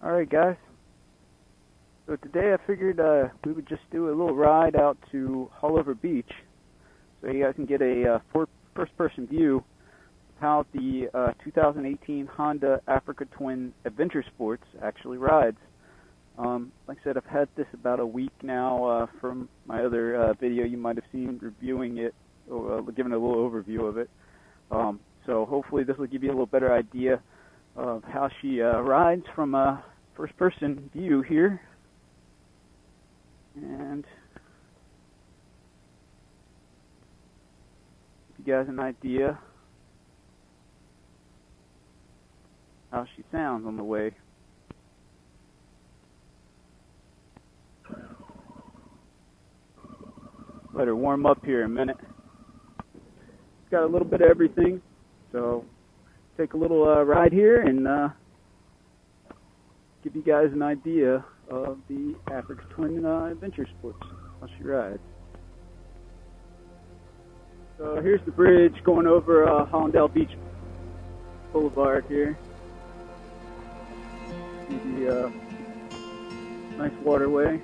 Alright guys, so today I figured we would just do a little ride out to Haulover Beach so you guys can get a first-person view of how the 2018 Honda Africa Twin Adventure Sports actually rides. Like I said, I've had this about a week now from my other video you might have seen reviewing it, or giving a little overview of it. So hopefully this will give you a little better idea of how she rides from a first-person view here, and give you guys an idea how she sounds on the way. Let her warm up here a minute. It's got a little bit of everything, so take a little ride here and give you guys an idea of the Africa Twin Adventure Sports, how she rides. So here's the bridge going over Haulover Beach Boulevard here. See the nice waterway.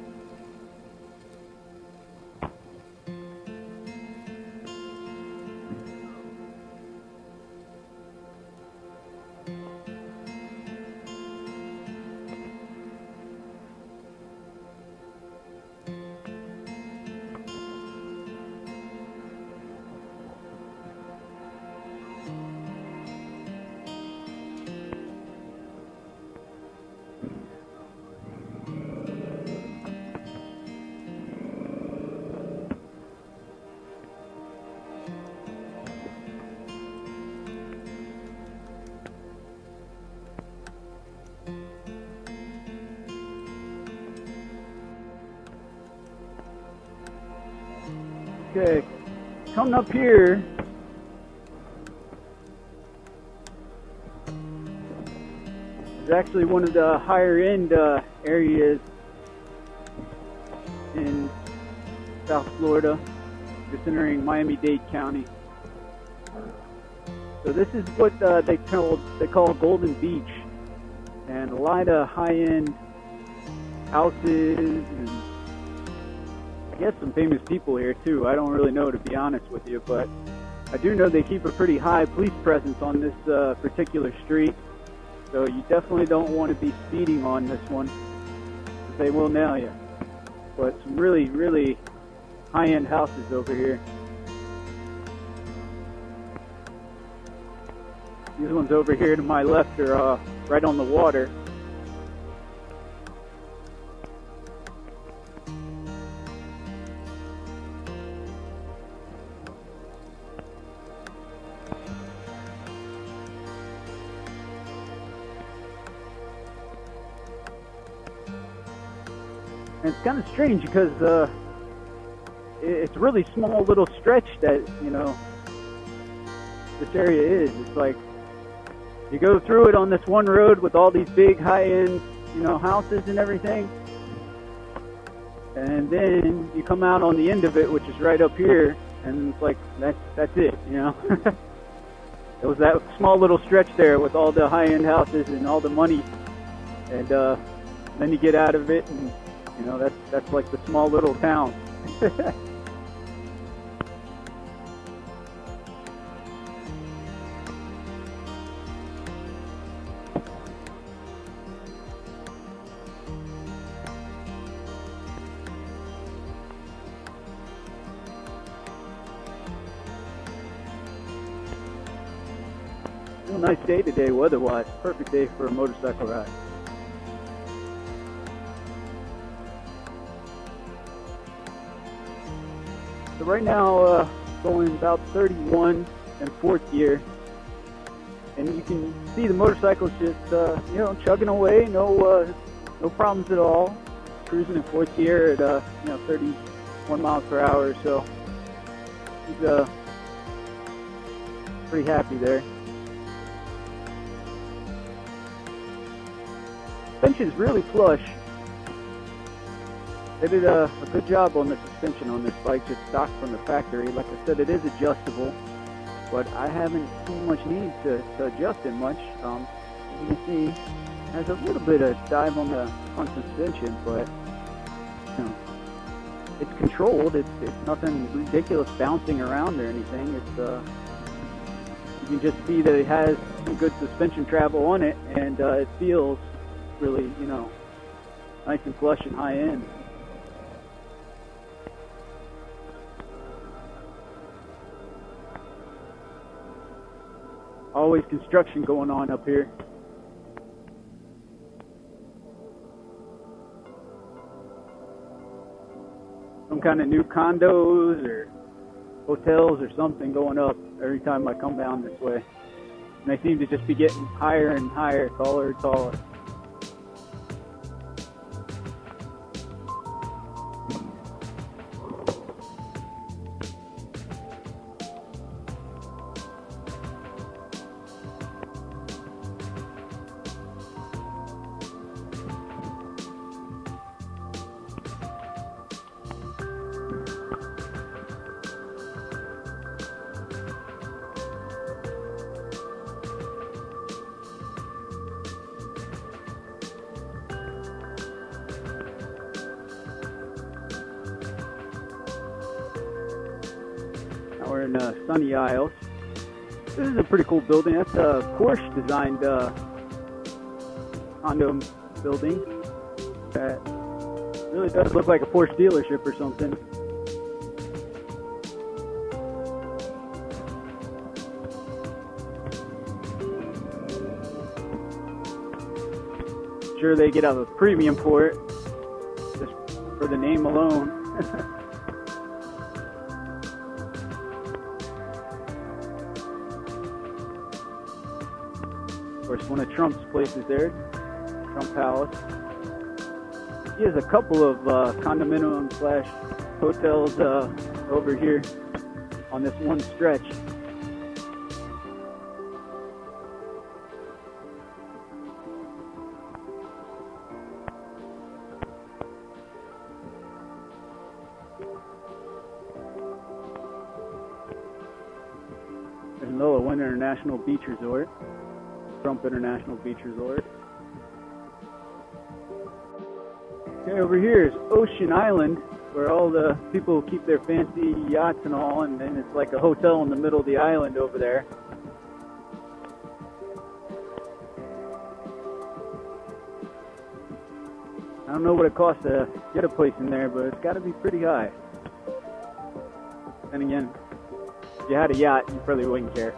Okay, coming up here, is actually one of the higher end areas in South Florida, just entering Miami-Dade County. So this is what they call Golden Beach, and a lot of high-end houses and I guess some famous people here too. I don't really know, to be honest with you, but I do know they keep a pretty high police presence on this particular street, so you definitely don't want to be speeding on this one, because they will nail you. But some really, really high-end houses over here. These ones over here to my left are right on the water. And it's kind of strange because it's a really small little stretch that, you know, this area is. It's like you go through it on this one road with all these big high-end, you know, houses and everything. And then you come out on the end of it, which is right up here, and it's like, that's it, you know. It was that small little stretch there with all the high-end houses and all the money. And then you get out of it and, you know, that's like the small little town. Real nice day today, weather-wise. Perfect day for a motorcycle ride. So right now, going about 31 and fourth gear, and you can see the motorcycle's just, you know, chugging away, no problems at all. Cruising in fourth gear at, you know, 31 miles per hour, so he's pretty happy there. Suspension's really plush. They did a good job on the suspension on this bike, just stock from the factory. Like I said, it is adjustable, but I haven't seen much need to adjust it much. As you can see, Has a little bit of dive on the front suspension, but you know, it's controlled. It's nothing ridiculous bouncing around or anything. It's you can just see that it has some good suspension travel on it, and it feels really, you know, nice and flush and high end. Always construction going on up here. Some kind of new condos or hotels or something going up every time I come down this way. And they seem to just be getting higher and higher, taller and taller. We're in Sunny Isles. This is a pretty cool building. That's a Porsche designed condo building that really does look like a Porsche dealership or something. Sure, they get a premium for it just for the name alone. Of course, one of Trump's places there, Trump Palace. He has a couple of condominium / hotels over here on this one stretch. There's Loa International Beach Resort. Trump International Beach Resort. Okay, over here is Ocean Island, where all the people keep their fancy yachts and all, and then it's like a hotel in the middle of the island over there. I don't know what it costs to get a place in there, but it's got to be pretty high. And again, if you had a yacht, you probably wouldn't care.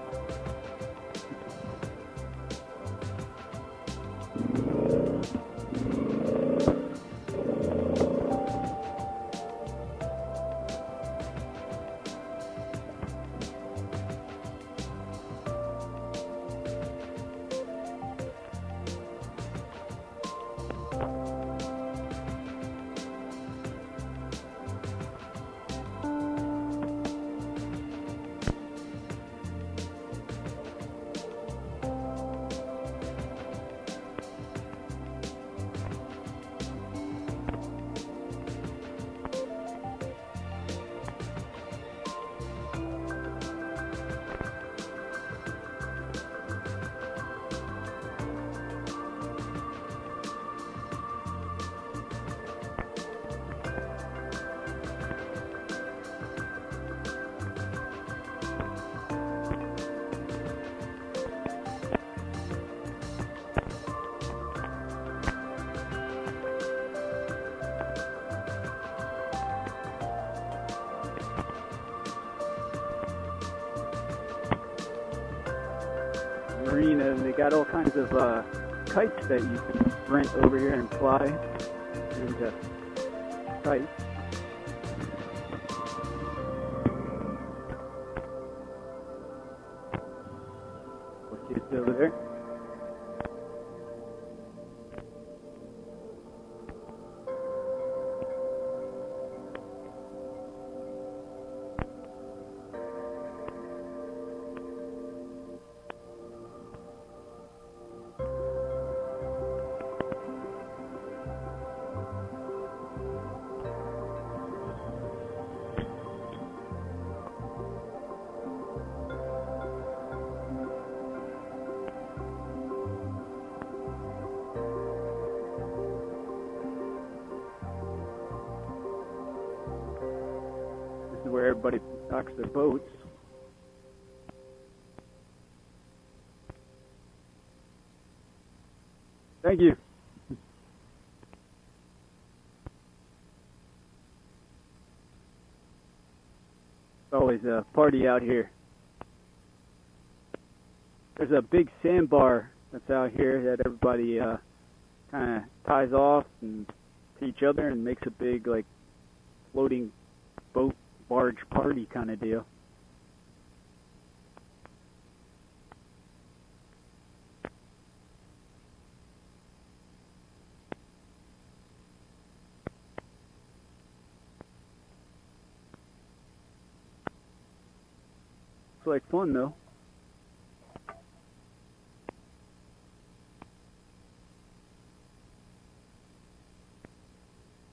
Marina, and they got all kinds of kites that you can rent over here and fly into kites. What kids over there? where everybody docks their boats. Thank you. It's always a party out here. There's a big sandbar that's out here that everybody kind of ties off and to each other and makes a big like floating boat barge party kind of deal. It's like fun though.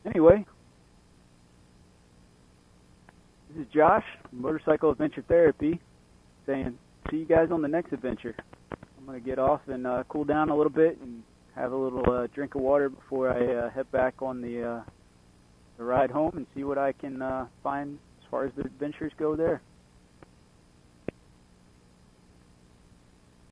Anyway, this is Josh, Motorcycle Adventure Therapy, saying see you guys on the next adventure. I'm going to get off and cool down a little bit and have a little drink of water before I head back on the ride home and see what I can find as far as the adventures go there.